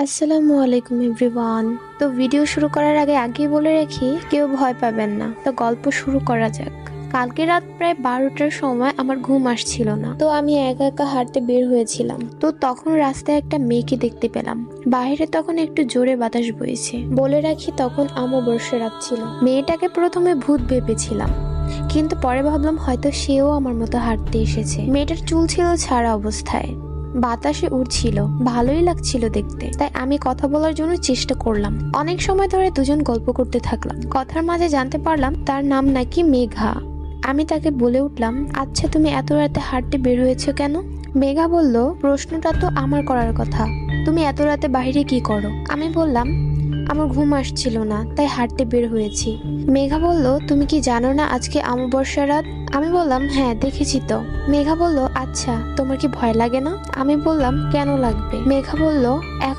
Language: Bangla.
আসসালামু আলাইকুম এভরিওয়ান। তো ভিডিও শুরু করার আগেই বলে রাখি, কেউ ভয় পাবেন না। তো গল্প শুরু করা যাক। কালকে রাত প্রায় 12টার সময় আমার ঘুম আসছিল না, তো আমি একা একা হাঁটতে বের হয়েছিলাম। তো তখন রাস্তায় একটা মেয়েকে দেখতে পেলাম। বাইরে তখন একটু জোরে বাতাস বইছে। বলে রাখি, তখন অমাবস্যা রাত ছিল। মেয়েটাকে প্রথমে ভূত ভেবেছিলাম, কিন্তু পরে ভাবলাম হয়তো সেও আমার মতো হাঁটতে এসেছে। মেয়েটার চুল ছিল ছাড়া অবস্থায়, বাতাসে উড়ছিল, ভালোই লাগছিল দেখতে। তাই আমি কথা বলার জন্য চেষ্টা করলাম। অনেক সময় ধরে দুজন গল্প করতে থাকলাম। কথার মাঝে জানতে পারলাম তার নাম নাকি মেঘা। আমি তাকে বলে উঠলাম, আচ্ছা তুমি এত রাতে হাঁটতে বের হয়েছো কেন? মেঘা বলল, প্রশ্নটা তো আমার করার কথা, তুমি এত রাতে বাইরে কি করো? আমি বললাম, আমার ঘুম আসছিল না, তাই হাঁটতে বের হয়েছি। মেঘা বলল, তুমি কি জানো না আজকে অমাবস্যা রাত? আমি বললাম, হ্যাঁ দেখেছি তো। মেঘা বলল, আচ্ছা তোমার কি ভয় লাগে না? আমি বললাম, কেন লাগবে? মেঘা বলল, এখন